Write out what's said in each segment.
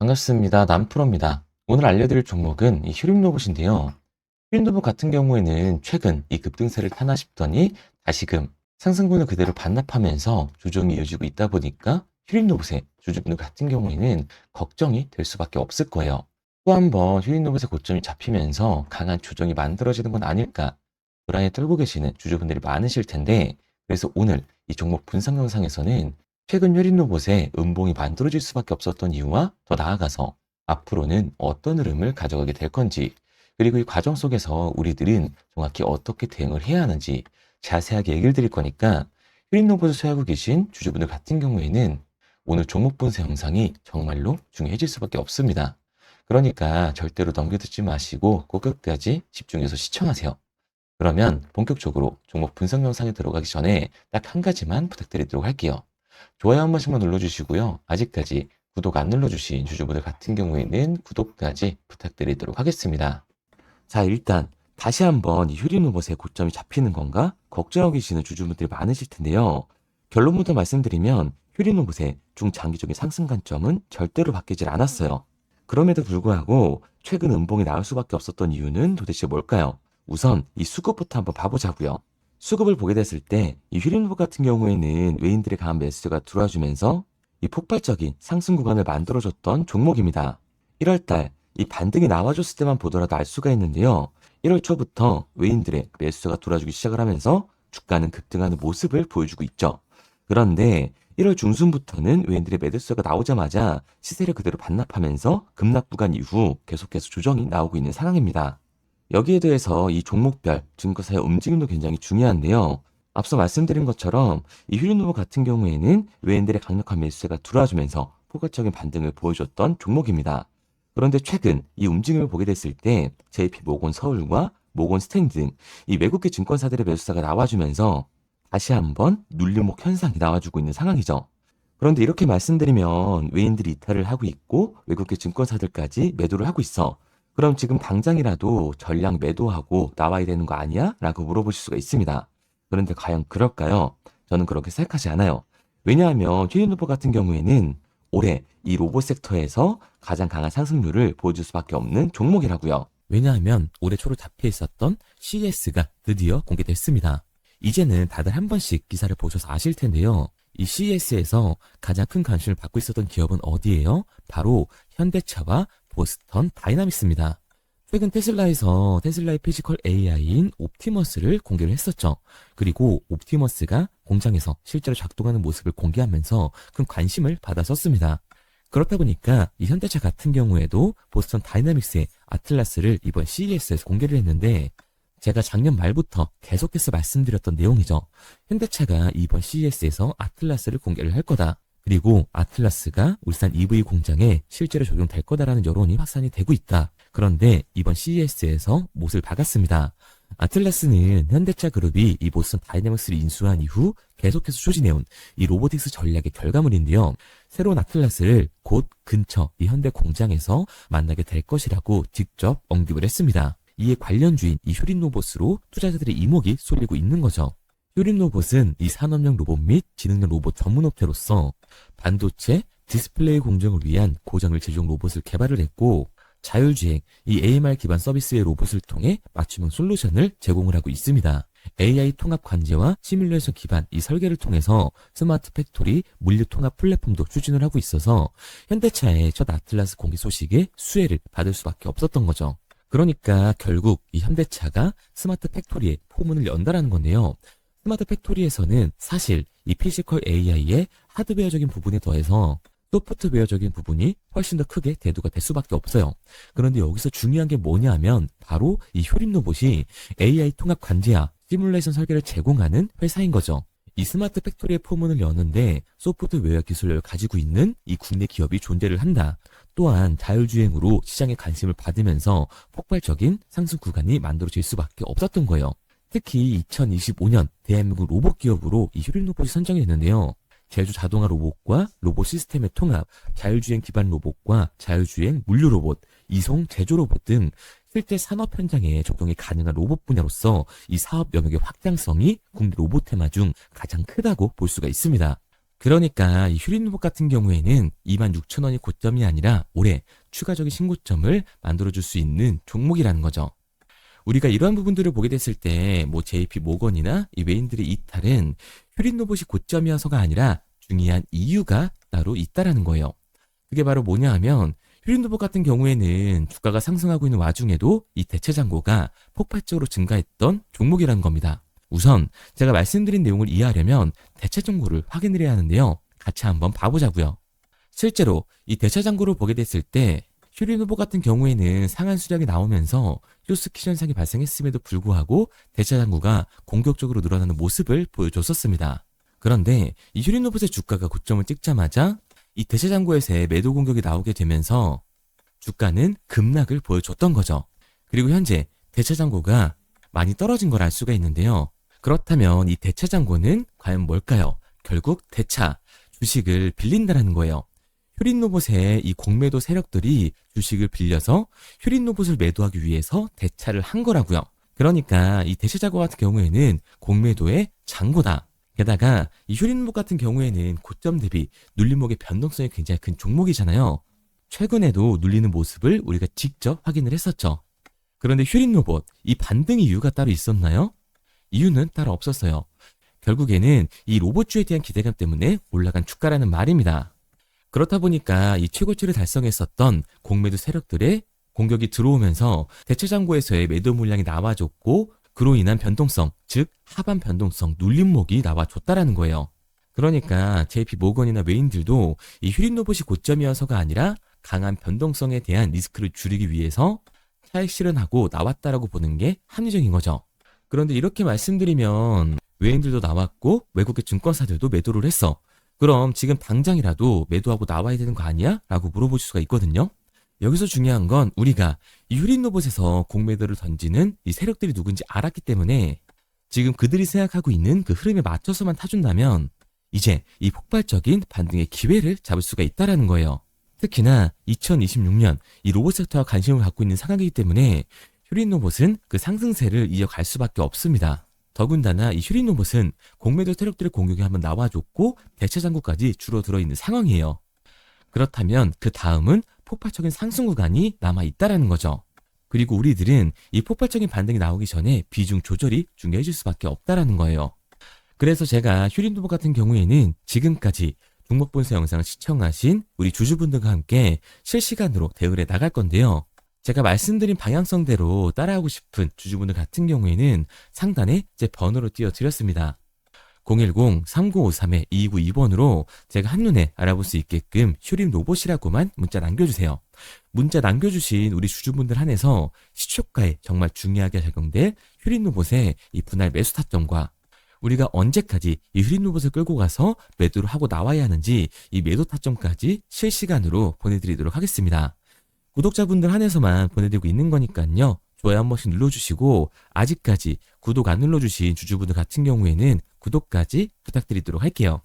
반갑습니다. 남프로입니다. 오늘 알려드릴 종목은 이 휴림 로봇인데요. 휴림 로봇 같은 경우에는 최근 이 급등세를 타나 싶더니 다시금 상승분을 그대로 반납하면서 조정이 이어지고 있다 보니까 휴림 로봇의 주주분들 같은 경우에는 걱정이 될 수밖에 없을 거예요. 또 한 번 휴림 로봇의 고점이 잡히면서 강한 조정이 만들어지는 건 아닐까 불안에 떨고 계시는 주주분들이 많으실 텐데, 그래서 오늘 이 종목 분석 영상에서는 최근 휴림 로봇의 음봉이 만들어질 수밖에 없었던 이유와 더 나아가서 앞으로는 어떤 흐름을 가져가게 될 건지, 그리고 이 과정 속에서 우리들은 정확히 어떻게 대응을 해야 하는지 자세하게 얘기를 드릴 거니까, 휴림 로봇을 소유하고 계신 주주분들 같은 경우에는 오늘 종목 분석 영상이 정말로 중요해질 수밖에 없습니다. 그러니까 절대로 넘겨듣지 마시고 꼭 끝까지 집중해서 시청하세요. 그러면 본격적으로 종목 분석 영상에 들어가기 전에 딱 한 가지만 부탁드리도록 할게요. 좋아요 한 번씩만 눌러주시고요. 아직까지 구독 안 눌러주신 주주분들 같은 경우에는 구독까지 부탁드리도록 하겠습니다. 자, 일단 다시 한번 이 휴림 로봇의 고점이 잡히는 건가 걱정하고 계시는 주주분들이 많으실 텐데요. 결론부터 말씀드리면 휴림 로봇의 중장기적인 상승 관점은 절대로 바뀌질 않았어요. 그럼에도 불구하고 최근 음봉이 나올 수밖에 없었던 이유는 도대체 뭘까요? 우선 이 수급부터 한번 봐보자고요. 수급을 보게 됐을 때 이 휴림 로봇 같은 경우에는 외인들의 강한 매수가 들어와주면서 이 폭발적인 상승 구간을 만들어줬던 종목입니다. 1월달 이 반등이 나와줬을 때만 보더라도 알 수가 있는데요. 1월 초부터 외인들의 매수가 들어와주기 시작을 하면서 주가는 급등하는 모습을 보여주고 있죠. 그런데 1월 중순부터는 외인들의 매도세가 나오자마자 시세를 그대로 반납하면서 급락 구간 이후 계속해서 조정이 나오고 있는 상황입니다. 여기에 대해서 이 종목별 증거사의 움직임도 굉장히 중요한데요. 앞서 말씀드린 것처럼 이 휴림 로봇 같은 경우에는 외인들의 강력한 매수세가 들어와주면서 포괄적인 반등을 보여줬던 종목입니다. 그런데 최근 이 움직임을 보게 됐을 때 JP 모건 서울과 모건 스탠리 등 이 외국계 증권사들의 매수세가 나와주면서 다시 한번 눌림목 현상이 나와주고 있는 상황이죠. 그런데 이렇게 말씀드리면 외인들이 이탈을 하고 있고 외국계 증권사들까지 매도를 하고 있어. 그럼 지금 당장이라도 전량 매도하고 나와야 되는 거 아니야? 라고 물어보실 수가 있습니다. 그런데 과연 그럴까요? 저는 그렇게 생각하지 않아요. 왜냐하면 휴림 로봇 같은 경우에는 올해 이 로봇 섹터에서 가장 강한 상승률을 보여줄 수밖에 없는 종목이라고요. 왜냐하면 올해 초로 잡혀 있었던 CES가 드디어 공개됐습니다. 이제는 다들 한 번씩 기사를 보셔서 아실 텐데요. 이 CES에서 가장 큰 관심을 받고 있었던 기업은 어디예요? 바로 현대차와 보스턴 다이나믹스입니다. 최근 테슬라에서 테슬라의 피지컬 AI인 옵티머스를 공개를 했었죠. 그리고 옵티머스가 공장에서 실제로 작동하는 모습을 공개하면서 큰 관심을 받았었습니다. 그렇다 보니까 이 현대차 같은 경우에도 보스턴 다이나믹스의 아틀라스를 이번 CES에서 공개를 했는데, 제가 작년 말부터 계속해서 말씀드렸던 내용이죠. 현대차가 이번 CES에서 아틀라스를 공개를 할 거다. 그리고 아틀라스가 울산 EV 공장에 실제로 적용될 거다라는 여론이 확산이 되고 있다. 그런데 이번 CES에서 못을 박았습니다. 아틀라스는 현대차 그룹이 이 보스턴 다이내믹스를 인수한 이후 계속해서 추진해온 이 로보틱스 전략의 결과물인데요. 새로운 아틀라스를 곧 근처 이 현대 공장에서 만나게 될 것이라고 직접 언급을 했습니다. 이에 관련주인 이 휴림 로봇으로 투자자들의 이목이 쏠리고 있는 거죠. 휴림 로봇은 이 산업용 로봇 및 지능형 로봇 전문 업체로서 반도체, 디스플레이 공정을 위한 고정밀 제조용 로봇을 개발을 했고, 자율주행, 이 AMR 기반 서비스의 로봇을 통해 맞춤형 솔루션을 제공을 하고 있습니다. AI 통합 관제와 시뮬레이션 기반 이 설계를 통해서 스마트 팩토리, 물류 통합 플랫폼도 추진을 하고 있어서 현대차의 첫 아틀라스 공개 소식에 수혜를 받을 수밖에 없었던 거죠. 그러니까 결국 이 현대차가 스마트 팩토리의 포문을 연다라는 건데요. 스마트 팩토리에서는 사실 이 피지컬 AI의 하드웨어적인 부분에 더해서 소프트웨어적인 부분이 훨씬 더 크게 대두가 될 수밖에 없어요. 그런데 여기서 중요한 게 뭐냐 하면 바로 이 휴림 로봇이 AI 통합 관제와 시뮬레이션 설계를 제공하는 회사인 거죠. 이 스마트 팩토리의 포문을 여는데 소프트웨어 기술력을 가지고 있는 이 국내 기업이 존재를 한다. 또한 자율주행으로 시장에 관심을 받으면서 폭발적인 상승 구간이 만들어질 수밖에 없었던 거예요. 특히 2025년 대한민국 로봇 기업으로 이 휴림 로봇이 선정이 됐는데요. 제조 자동화 로봇과 로봇 시스템의 통합, 자율주행 기반 로봇과 자율주행 물류 로봇, 이송 제조 로봇 등 실제 산업 현장에 적용이 가능한 로봇 분야로서 이 사업 영역의 확장성이 국내 로봇 테마 중 가장 크다고 볼 수가 있습니다. 그러니까 이 휴린로봇 같은 경우에는 26,000원이 고점이 아니라 올해 추가적인 신고점을 만들어줄 수 있는 종목이라는 거죠. 우리가 이러한 부분들을 보게 됐을 때 JP 모건이나 이 외인들의 이탈은 휴린로봇이 고점이어서가 아니라 중요한 이유가 따로 있다라는 거예요. 그게 바로 뭐냐 하면 휴린로봇 같은 경우에는 주가가 상승하고 있는 와중에도 이 대체 잔고가 폭발적으로 증가했던 종목이라는 겁니다. 우선 제가 말씀드린 내용을 이해하려면 대체 잔고를 확인을 해야 하는데요. 같이 한번 봐보자고요. 실제로 이 대체 잔고를 보게 됐을 때 휴린로봇 같은 경우에는 상한 수량이 나오면서 쇼스키 현상이 발생했음에도 불구하고 대체 잔고가 공격적으로 늘어나는 모습을 보여줬었습니다. 그런데 이 휴린로봇의 주가가 고점을 찍자마자 이 대체 잔고에서의 매도 공격이 나오게 되면서 주가는 급락을 보여줬던 거죠. 그리고 현재 대체 잔고가 많이 떨어진 걸 알 수가 있는데요. 그렇다면 이 대체 잔고는 과연 뭘까요? 결국 대차, 주식을 빌린다라는 거예요. 휴린로봇의 이 공매도 세력들이 주식을 빌려서 휴린로봇을 매도하기 위해서 대차를 한 거라고요. 그러니까 이 대체 잔고 같은 경우에는 공매도의 잔고다. 게다가 이 휴린로봇 같은 경우에는 고점 대비 눌림목의 변동성이 굉장히 큰 종목이잖아요. 최근에도 눌리는 모습을 우리가 직접 확인을 했었죠. 그런데 휴린로봇, 이 반등 이유가 따로 있었나요? 이유는 따로 없었어요. 결국에는 이 로봇주에 대한 기대감 때문에 올라간 주가라는 말입니다. 그렇다 보니까 이 최고치를 달성했었던 공매도 세력들의 공격이 들어오면서 대체 잔고에서의 매도 물량이 나와줬고 그로 인한 변동성, 즉 하반 변동성 눌림목이 나와줬다라는 거예요. 그러니까 JP 모건이나 외인들도 이 휴린로봇이 고점이어서가 아니라 강한 변동성에 대한 리스크를 줄이기 위해서 차익 실현하고 나왔다라고 보는 게 합리적인 거죠. 그런데 이렇게 말씀드리면 외인들도 나왔고 외국의 증권사들도 매도를 했어. 그럼 지금 당장이라도 매도하고 나와야 되는 거 아니야? 라고 물어보실 수가 있거든요. 여기서 중요한 건 우리가 이 휴린로봇에서 공매도를 던지는 이 세력들이 누군지 알았기 때문에 지금 그들이 생각하고 있는 그 흐름에 맞춰서만 타준다면 이제 이 폭발적인 반등의 기회를 잡을 수가 있다라는 거예요. 특히나 2026년 이 로봇 섹터와 관심을 갖고 있는 상황이기 때문에 휴린로봇은 그 상승세를 이어갈 수밖에 없습니다. 더군다나 이 휴린로봇은 공매도 세력들의 공격이 한번 나와줬고 대체 잔고까지 줄어들어 있는 상황이에요. 그렇다면 그 다음은 폭발적인 상승 구간이 남아있다라는 거죠. 그리고 우리들은 이 폭발적인 반등이 나오기 전에 비중 조절이 중요해질 수밖에 없다라는 거예요. 그래서 제가 휴린로봇 같은 경우에는 지금까지 종목분석 영상을 시청하신 우리 주주분들과 함께 실시간으로 대응해 나갈 건데요. 제가 말씀드린 방향성대로 따라하고 싶은 주주분들 같은 경우에는 상단에 제 번호로 띄워드렸습니다. 010-3953-2292번으로 제가 한눈에 알아볼 수 있게끔 휴린로봇이라고만 문자 남겨주세요. 문자 남겨주신 우리 주주분들 한해서 시초가에 정말 중요하게 적용될 휴린로봇의 이 분할 매수 타점과 우리가 언제까지 이 휴린로봇을 끌고 가서 매도를 하고 나와야 하는지 이 매도 타점까지 실시간으로 보내드리도록 하겠습니다. 구독자분들 한해서만 보내드리고 있는 거니까요. 좋아요 한 번씩 눌러주시고 아직까지 구독 안 눌러주신 주주분들 같은 경우에는 구독까지 부탁드리도록 할게요.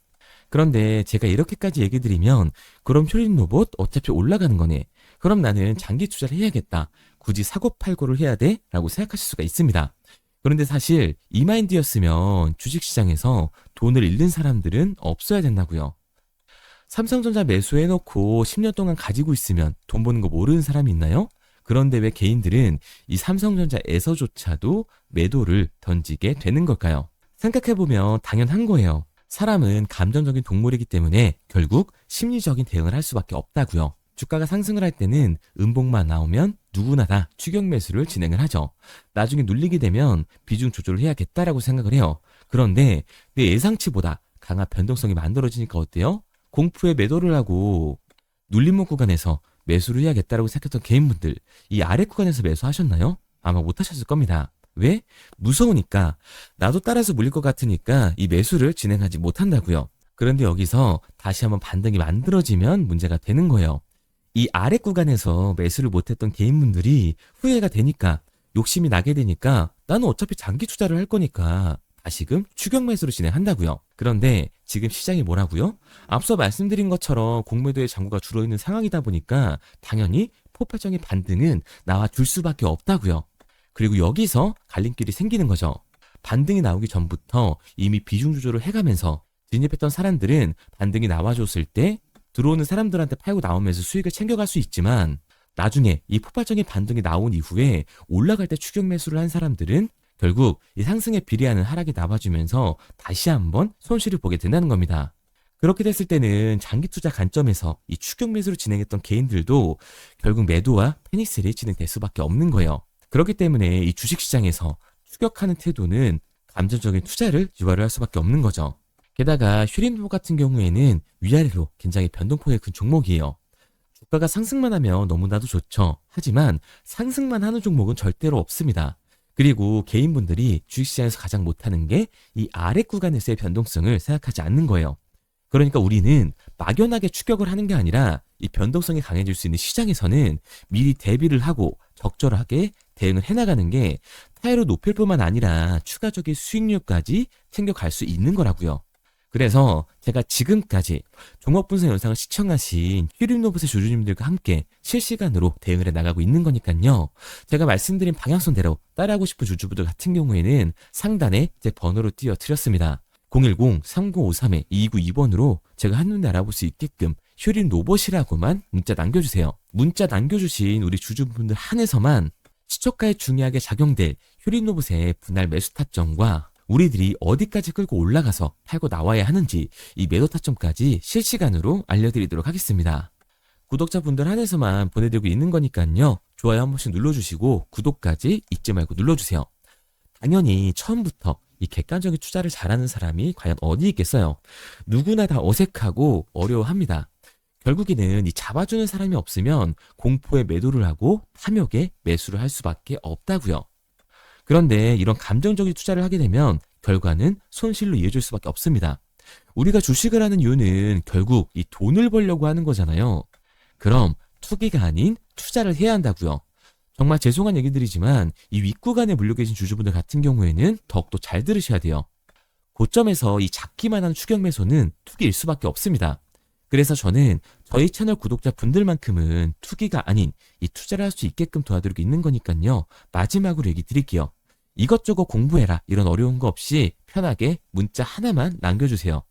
그런데 제가 이렇게까지 얘기 드리면 그럼 휴린로봇 어차피 올라가는 거네. 그럼 나는 장기 투자를 해야겠다. 굳이 사고팔고를 해야 돼? 라고 생각하실 수가 있습니다. 그런데 사실 이 마인드였으면 주식시장에서 돈을 잃는 사람들은 없어야 된다고요. 삼성전자 매수해놓고 10년 동안 가지고 있으면 돈 버는 거 모르는 사람이 있나요? 그런데 왜 개인들은 이 삼성전자에서조차도 매도를 던지게 되는 걸까요? 생각해보면 당연한 거예요. 사람은 감정적인 동물이기 때문에 결국 심리적인 대응을 할 수밖에 없다고요. 주가가 상승을 할 때는 음봉만 나오면 누구나 다 추격 매수를 진행을 하죠. 나중에 눌리게 되면 비중 조절을 해야겠다라고 생각을 해요. 그런데 내 예상치보다 강한 변동성이 만들어지니까 어때요? 공포에 매도를 하고 눌림목 구간에서 매수를 해야겠다라고 생각했던 개인분들 이 아래 구간에서 매수하셨나요? 아마 못하셨을 겁니다. 왜? 무서우니까 나도 따라서 물릴 것 같으니까 이 매수를 진행하지 못한다고요. 그런데 여기서 다시 한번 반등이 만들어지면 문제가 되는 거예요. 이 아래 구간에서 매수를 못했던 개인분들이 후회가 되니까 욕심이 나게 되니까 나는 어차피 장기 투자를 할 거니까 다시금 추격 매수를 진행한다고요. 그런데 지금 시장이 뭐라고요? 앞서 말씀드린 것처럼 공매도의 잔고가 줄어있는 상황이다 보니까 당연히 폭발적인 반등은 나와줄 수밖에 없다고요. 그리고 여기서 갈림길이 생기는 거죠. 반등이 나오기 전부터 이미 비중 조절을 해가면서 진입했던 사람들은 반등이 나와줬을 때 들어오는 사람들한테 팔고 나오면서 수익을 챙겨갈 수 있지만 나중에 이 폭발적인 반등이 나온 이후에 올라갈 때 추격 매수를 한 사람들은 결국 이 상승에 비례하는 하락이 나와주면서 다시 한번 손실을 보게 된다는 겁니다. 그렇게 됐을 때는 장기 투자 관점에서 이 추격 매수를 진행했던 개인들도 결국 매도와 패닉셀이 진행될 수밖에 없는 거예요. 그렇기 때문에 이 주식시장에서 추격하는 태도는 감정적인 투자를 유발을 할 수밖에 없는 거죠. 게다가 슈린도 같은 경우에는 위아래로 굉장히 변동폭이 큰 종목이에요. 주가가 상승만 하면 너무나도 좋죠. 하지만 상승만 하는 종목은 절대로 없습니다. 그리고 개인분들이 주식시장에서 가장 못하는 게 이 아래 구간에서의 변동성을 생각하지 않는 거예요. 그러니까 우리는 막연하게 추격을 하는 게 아니라 이 변동성이 강해질 수 있는 시장에서는 미리 대비를 하고 적절하게 대응을 해나가는 게 타이로 높일 뿐만 아니라 추가적인 수익률까지 챙겨갈 수 있는 거라고요. 그래서 제가 지금까지 종목 분석 영상을 시청하신 퓨림로봇의 주주님들과 함께 실시간으로 대응을 해 나가고 있는 거니까요. 제가 말씀드린 방향성대로 따라하고 싶은 주주분들 같은 경우에는 상단에 제 번호로 띄워드렸습니다. 010-3953-2292번으로 제가 한눈에 알아볼 수 있게끔 퓨림로봇이라고만 문자 남겨주세요. 문자 남겨주신 우리 주주분들 한해서만 시초가에 중요하게 작용될 퓨림로봇의 분할 매수 타점과 우리들이 어디까지 끌고 올라가서 팔고 나와야 하는지 이 매도 타점까지 실시간으로 알려드리도록 하겠습니다. 구독자분들 한해서만 보내드리고 있는 거니까요. 좋아요 한 번씩 눌러주시고 구독까지 잊지 말고 눌러주세요. 당연히 처음부터 이 객관적인 투자를 잘하는 사람이 과연 어디 있겠어요? 누구나 다 어색하고 어려워합니다. 결국에는 이 잡아주는 사람이 없으면 공포에 매도를 하고 탐욕에 매수를 할 수밖에 없다고요. 그런데 이런 감정적인 투자를 하게 되면 결과는 손실로 이어질 수밖에 없습니다. 우리가 주식을 하는 이유는 결국 이 돈을 벌려고 하는 거잖아요. 그럼 투기가 아닌 투자를 해야 한다고요. 정말 죄송한 얘기들이지만 이 윗구간에 물려 계신 주주분들 같은 경우에는 더욱더 잘 들으셔야 돼요. 고점에서 이 작기만 한 추격 매수는 투기일 수밖에 없습니다. 그래서 저는 저희 채널 구독자분들만큼은 투기가 아닌 이 투자를 할 수 있게끔 도와드리고 있는 거니까요. 마지막으로 얘기 드릴게요. 이것저것 공부해라 이런 어려운 거 없이 편하게 문자 하나만 남겨주세요.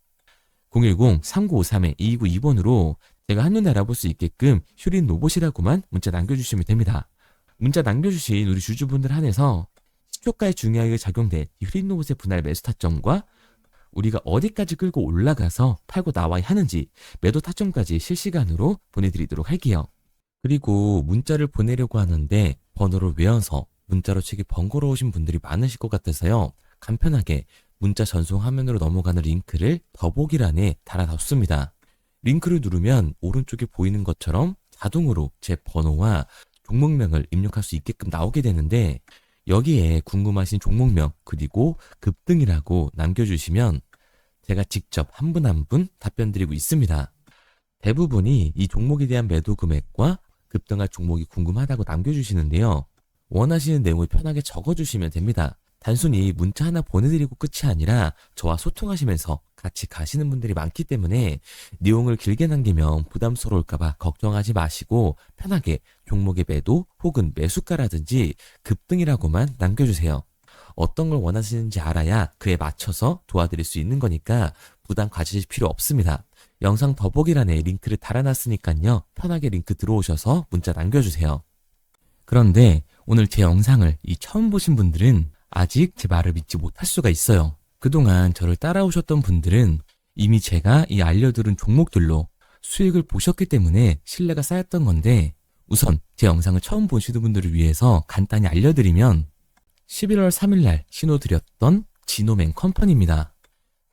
010-3953-2292번으로 제가 한눈에 알아볼 수 있게끔 슈린로봇이라고만 문자 남겨주시면 됩니다. 문자 남겨주신 우리 주주분들 한해서 시초가에 중요하게 작용된 이 슈린로봇의 분할 매수 타점과 우리가 어디까지 끌고 올라가서 팔고 나와야 하는지 매도 타점까지 실시간으로 보내드리도록 할게요. 그리고 문자를 보내려고 하는데 번호를 외워서 문자로 치기 번거로우신 분들이 많으실 것 같아서요. 간편하게 문자 전송 화면으로 넘어가는 링크를 더보기란에 달아뒀습니다. 링크를 누르면 오른쪽에 보이는 것처럼 자동으로 제 번호와 종목명을 입력할 수 있게끔 나오게 되는데 여기에 궁금하신 종목명 그리고 급등이라고 남겨주시면 제가 직접 한 분 한 분 답변 드리고 있습니다. 대부분이 이 종목에 대한 매도 금액과 급등할 종목이 궁금하다고 남겨주시는데요. 원하시는 내용을 편하게 적어주시면 됩니다. 단순히 문자 하나 보내드리고 끝이 아니라 저와 소통하시면서 같이 가시는 분들이 많기 때문에 내용을 길게 남기면 부담스러울까봐 걱정하지 마시고 편하게 종목의 매도 혹은 매수가라든지 급등이라고만 남겨주세요. 어떤 걸 원하시는지 알아야 그에 맞춰서 도와드릴 수 있는 거니까 부담 가지실 필요 없습니다. 영상 더보기란에 링크를 달아놨으니까요. 편하게 링크 들어오셔서 문자 남겨주세요. 그런데 오늘 제 영상을 처음 보신 분들은 아직 제 말을 믿지 못할 수가 있어요. 그동안 저를 따라오셨던 분들은 이미 제가 이 알려드린 종목들로 수익을 보셨기 때문에 신뢰가 쌓였던 건데 우선 제 영상을 처음 보시는 분들을 위해서 간단히 알려드리면 11월 3일날 신호드렸던 지노맨 컴퍼니입니다.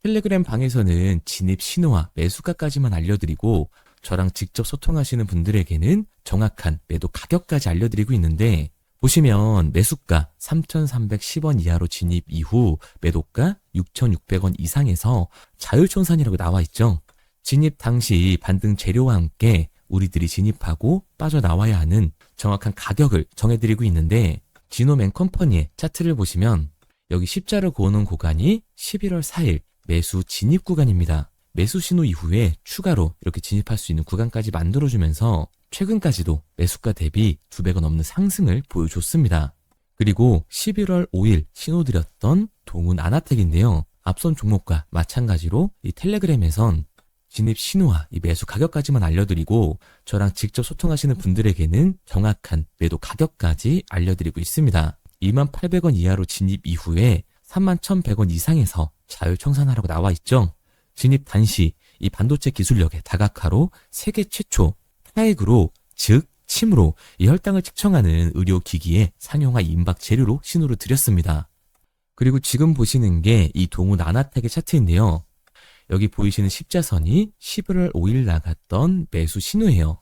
텔레그램 방에서는 진입 신호와 매수가까지만 알려드리고 저랑 직접 소통하시는 분들에게는 정확한 매도 가격까지 알려드리고 있는데 보시면 매수가 3,310원 이하로 진입 이후 매도가 6,600원 이상에서 자율청산이라고 나와 있죠. 진입 당시 반등 재료와 함께 우리들이 진입하고 빠져나와야 하는 정확한 가격을 정해드리고 있는데 지노맨 컴퍼니의 차트를 보시면 여기 십자를 그어놓은 구간이 11월 4일 매수 진입 구간입니다. 매수 신호 이후에 추가로 이렇게 진입할 수 있는 구간까지 만들어주면서 최근까지도 매수가 대비 2배가 넘는 상승을 보여줬습니다. 그리고 11월 5일 신호드렸던 동훈 아나텍인데요. 앞선 종목과 마찬가지로 이 텔레그램에선 진입 신호와 이 매수 가격까지만 알려드리고 저랑 직접 소통하시는 분들에게는 정확한 매도 가격까지 알려드리고 있습니다. 28,000원 이하로 진입 이후에 31,100원 이상에서 자율 청산하라고 나와 있죠. 진입 단시 이 반도체 기술력의 다각화로 세계 최초 타액으로 즉 침으로 이 혈당을 측정하는 의료기기에 상용화 임박 재료로 신호를 드렸습니다. 그리고 지금 보시는 게 이 동우 나나텍의 차트인데요. 여기 보이시는 십자선이 11월 5일 나갔던 매수 신호예요.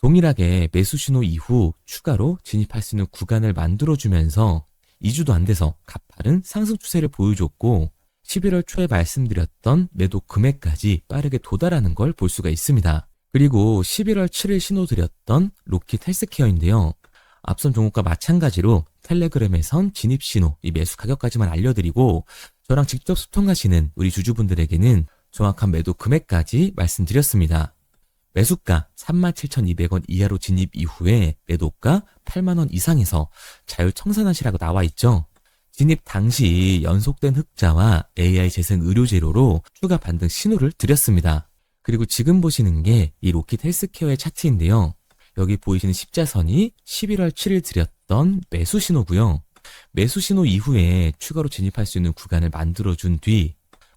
동일하게 매수 신호 이후 추가로 진입할 수 있는 구간을 만들어주면서 2주도 안 돼서 가파른 상승 추세를 보여줬고 11월 초에 말씀드렸던 매도 금액까지 빠르게 도달하는 걸 볼 수가 있습니다. 그리고 11월 7일 신호 드렸던 로킷 헬스케어인데요. 앞선 종목과 마찬가지로 텔레그램에선 진입 신호, 이 매수 가격까지만 알려드리고 저랑 직접 소통하시는 우리 주주분들에게는 정확한 매도 금액까지 말씀드렸습니다. 매수가 37,200원 이하로 진입 이후에 매도가 8만원 이상에서 자율 청산하시라고 나와 있죠. 진입 당시 연속된 흑자와 AI 재생 의료 재료로 추가 반등 신호를 드렸습니다. 그리고 지금 보시는 게 이 로킷 헬스케어의 차트인데요. 여기 보이시는 십자선이 11월 7일 드렸던 매수 신호고요. 매수 신호 이후에 추가로 진입할 수 있는 구간을 만들어준 뒤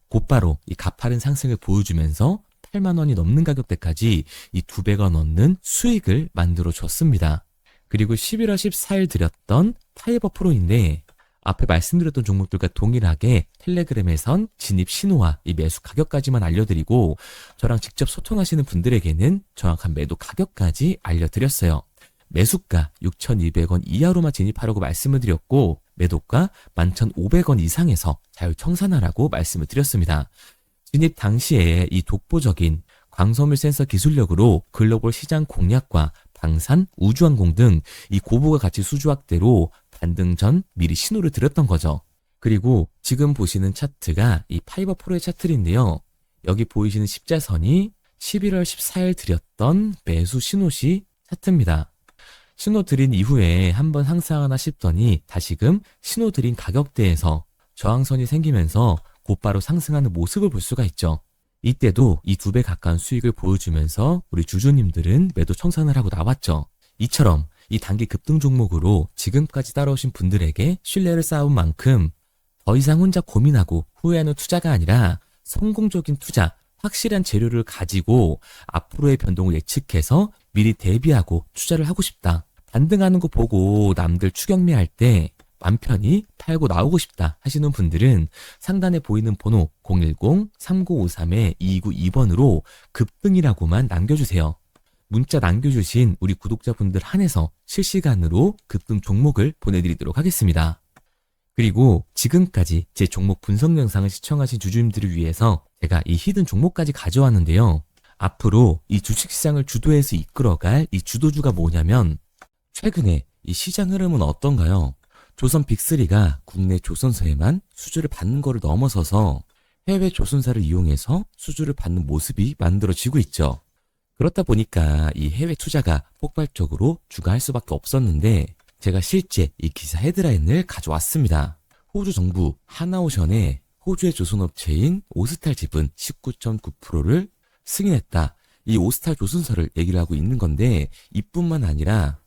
곧바로 이 가파른 상승을 보여주면서 8만 원이 넘는 가격대까지 이 2배가 넘는 수익을 만들어 줬습니다. 그리고 11월 14일 드렸던 파이버 프로인데 앞에 말씀드렸던 종목들과 동일하게 텔레그램에선 진입 신호와 이 매수 가격까지만 알려드리고 저랑 직접 소통하시는 분들에게는 정확한 매도 가격까지 알려드렸어요. 매수가 6,200원 이하로만 진입하라고 말씀을 드렸고 매도가 11,500원 이상에서 자율 청산하라고 말씀을 드렸습니다. 진입 당시에 이 독보적인 광섬유 센서 기술력으로 글로벌 시장 공략과 방산, 우주항공 등 이 고부가 가치 수주 확대로 반등 전 미리 신호를 드렸던 거죠. 그리고 지금 보시는 차트가 이 파이버 프로의 차트인데요. 여기 보이시는 십자선이 11월 14일 드렸던 매수 신호시 차트입니다. 신호 드린 이후에 한번 상승하나 싶더니 다시금 신호 드린 가격대에서 저항선이 생기면서 곧바로 상승하는 모습을 볼 수가 있죠. 이때도 이 2배 가까운 수익을 보여주면서 우리 주주님들은 매도 청산을 하고 나왔죠. 이처럼 이 단기 급등 종목으로 지금까지 따라오신 분들에게 신뢰를 쌓은 만큼 더 이상 혼자 고민하고 후회하는 투자가 아니라 성공적인 투자, 확실한 재료를 가지고 앞으로의 변동을 예측해서 미리 대비하고 투자를 하고 싶다. 반등하는 거 보고 남들 추격매할 때 맘 편히 팔고 나오고 싶다 하시는 분들은 상단에 보이는 번호 010-3953-2292번으로 급등이라고만 남겨주세요. 문자 남겨주신 우리 구독자분들 한해서 실시간으로 급등 종목을 보내드리도록 하겠습니다. 그리고 지금까지 제 종목 분석 영상을 시청하신 주주님들을 위해서 제가 이 히든 종목까지 가져왔는데요. 앞으로 이 주식시장을 주도해서 이끌어갈 이 주도주가 뭐냐면 최근에 이 시장 흐름은 어떤가요? 조선 빅3가 국내 조선사에만 수주를 받는 거를 넘어서서 해외 조선사를 이용해서 수주를 받는 모습이 만들어지고 있죠. 그렇다 보니까 이 해외 투자가 폭발적으로 주가할 수밖에 없었는데 제가 실제 이 기사 헤드라인을 가져왔습니다. 호주 정부 하나오션에 호주의 조선업체인 오스탈 지분 19.9%를 승인했다. 이 오스탈 조선사를 얘기를 하고 있는 건데 이뿐만 아니라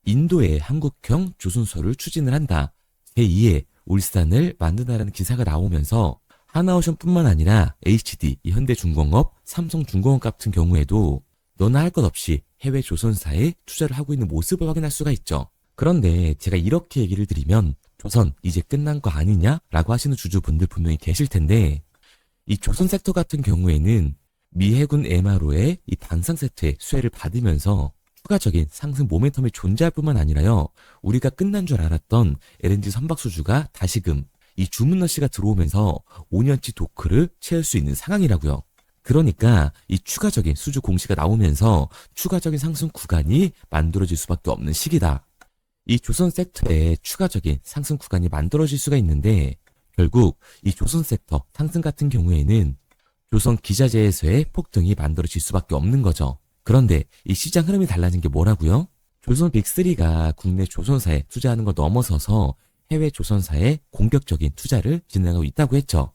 인도의 한국형 조선소를 추진을 한다. 제2의 울산을 만든다라는 기사가 나오면서 하나오션뿐만 아니라 HD, 현대중공업, 삼성중공업 같은 경우에도 너나 할 것 없이 해외 조선사에 투자를 하고 있는 모습을 확인할 수가 있죠. 그런데 제가 이렇게 얘기를 드리면 조선 이제 끝난 거 아니냐라고 하시는 주주분들 분명히 계실 텐데 이 조선 섹터 같은 경우에는 미 해군 MRO의 이 단상 세트의 수혜를 받으면서 추가적인 상승 모멘텀이 존재할 뿐만 아니라요. 우리가 끝난 줄 알았던 LNG 선박 수주가 다시금 이 주문러시가 들어오면서 5년치 도크를 채울 수 있는 상황이라고요. 그러니까 이 추가적인 수주 공시가 나오면서 추가적인 상승 구간이 만들어질 수밖에 없는 시기다. 이 조선 섹터에 추가적인 상승 구간이 만들어질 수가 있는데 결국 이 조선 섹터 상승 같은 경우에는 조선 기자재에서의 폭등이 만들어질 수밖에 없는 거죠. 그런데 이 시장 흐름이 달라진 게 뭐라고요? 조선 빅3가 국내 조선사에 투자하는 걸 넘어서서 해외 조선사에 공격적인 투자를 진행하고 있다고 했죠.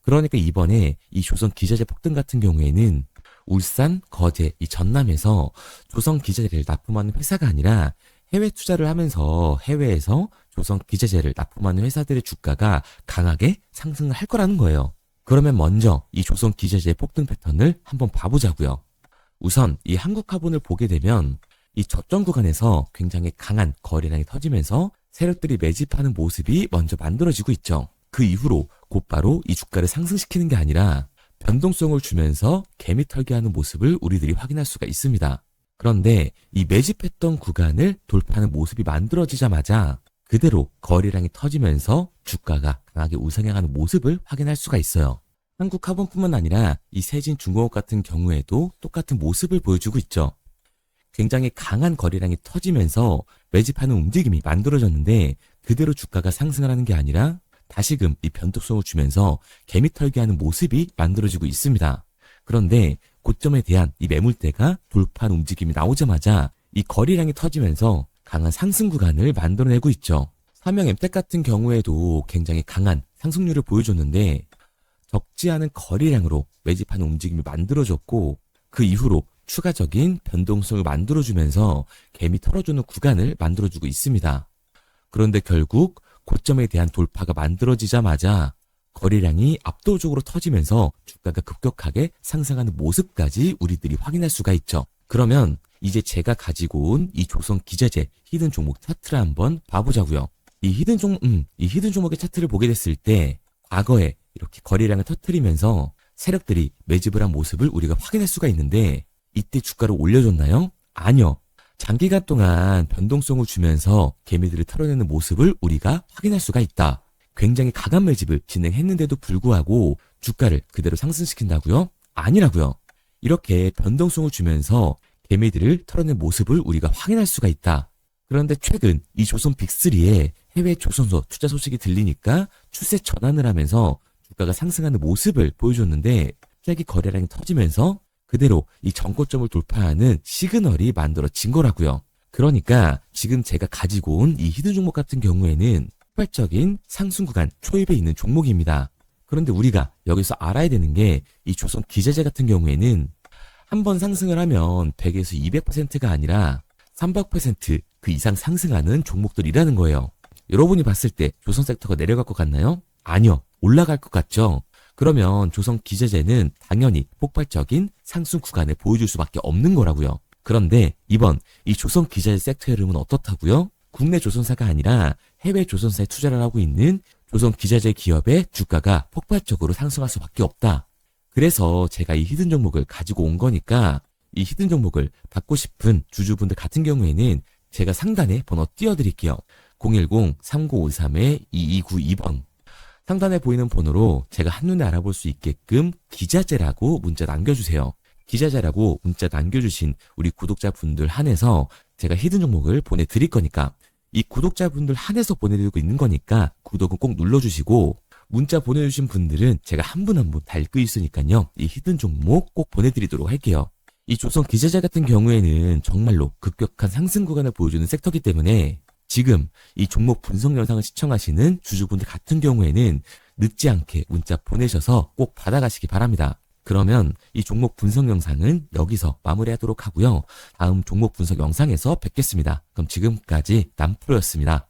그러니까 이번에 이 조선 기자재 폭등 같은 경우에는 울산, 거제, 이 전남에서 조선 기자재를 납품하는 회사가 아니라 해외 투자를 하면서 해외에서 조선 기자재를 납품하는 회사들의 주가가 강하게 상승을 할 거라는 거예요. 그러면 먼저 이 조선 기자재의 폭등 패턴을 한번 봐보자고요. 우선 이 한국화본을 보게 되면 이 저점 구간에서 굉장히 강한 거래량이 터지면서 세력들이 매집하는 모습이 먼저 만들어지고 있죠. 그 이후로 곧바로 이 주가를 상승시키는 게 아니라 변동성을 주면서 개미 털기하는 모습을 우리들이 확인할 수가 있습니다. 그런데 이 매집했던 구간을 돌파하는 모습이 만들어지자마자 그대로 거래량이 터지면서 주가가 강하게 우상향하는 모습을 확인할 수가 있어요. 한국화본뿐만 아니라 이 세진중공업 같은 경우에도 똑같은 모습을 보여주고 있죠. 굉장히 강한 거래량이 터지면서 매집하는 움직임이 만들어졌는데 그대로 주가가 상승을 하는 게 아니라 다시금 이 변동성을 주면서 개미 털기하는 모습이 만들어지고 있습니다. 그런데 고점에 대한 이 매물대가 돌파하는 움직임이 나오자마자 이 거래량이 터지면서 강한 상승 구간을 만들어내고 있죠. 삼형 엠텍 같은 경우에도 굉장히 강한 상승률을 보여줬는데 적지 않은 거래량으로 매집하는 움직임이 만들어졌고 그 이후로 추가적인 변동성을 만들어주면서 개미 털어주는 구간을 만들어주고 있습니다. 그런데 결국 고점에 대한 돌파가 만들어지자마자 거래량이 압도적으로 터지면서 주가가 급격하게 상승하는 모습까지 우리들이 확인할 수가 있죠. 그러면 이제 제가 가지고 온 이 조선 기자재 히든 종목 차트를 한번 봐보자고요. 이 히든 종목의 차트를 보게 됐을 때 과거에 이렇게 거래량을 터뜨리면서 세력들이 매집을 한 모습을 우리가 확인할 수가 있는데 이때 주가를 올려줬나요? 아니요. 장기간 동안 변동성을 주면서 개미들을 털어내는 모습을 우리가 확인할 수가 있다. 굉장히 강한 매집을 진행했는데도 불구하고 주가를 그대로 상승시킨다고요? 아니라고요. 이렇게 변동성을 주면서 개미들을 털어낸 모습을 우리가 확인할 수가 있다. 그런데 최근 이 조선 빅3의 해외 조선소 투자 소식이 들리니까 추세 전환을 하면서 주가가 상승하는 모습을 보여줬는데 갑자기 거래량이 터지면서 그대로 이 전고점을 돌파하는 시그널이 만들어진 거라고요. 그러니까 지금 제가 가지고 온 이 히든 종목 같은 경우에는 폭발적인 상승 구간 초입에 있는 종목입니다. 그런데 우리가 여기서 알아야 되는 게 이 조선 기자재 같은 경우에는 한번 상승을 하면 100에서 200%가 아니라 300% 그 이상 상승하는 종목들이라는 거예요. 여러분이 봤을 때 조선 섹터가 내려갈 것 같나요? 아니요. 올라갈 것 같죠? 그러면 조선 기자재는 당연히 폭발적인 상승 구간을 보여줄 수밖에 없는 거라고요. 그런데 이번 이 조선 기자재 섹터 흐름은 어떻다고요? 국내 조선사가 아니라 해외 조선사에 투자를 하고 있는 조선 기자재 기업의 주가가 폭발적으로 상승할 수밖에 없다. 그래서 제가 이 히든 종목을 가지고 온 거니까 이 히든 종목을 받고 싶은 주주분들 같은 경우에는 제가 상단에 번호 띄워드릴게요. 010-3953-2292번. 상단에 보이는 번호로 제가 한눈에 알아볼 수 있게끔 기자재라고 문자 남겨주세요. 기자재라고 문자 남겨주신 우리 구독자분들 한해서 제가 히든 종목을 보내드릴 거니까 이 구독자분들 한해서 보내드리고 있는 거니까 구독은 꼭 눌러주시고 문자 보내주신 분들은 제가 한 분 한 분 다 읽고 있으니까요. 이 히든 종목 꼭 보내드리도록 할게요. 이 조선 기자재 같은 경우에는 정말로 급격한 상승 구간을 보여주는 섹터이기 때문에 지금 이 종목 분석 영상을 시청하시는 주주분들 같은 경우에는 늦지 않게 문자 보내셔서 꼭 받아가시기 바랍니다. 그러면 이 종목 분석 영상은 여기서 마무리하도록 하고요. 다음 종목 분석 영상에서 뵙겠습니다. 그럼 지금까지 남프로였습니다.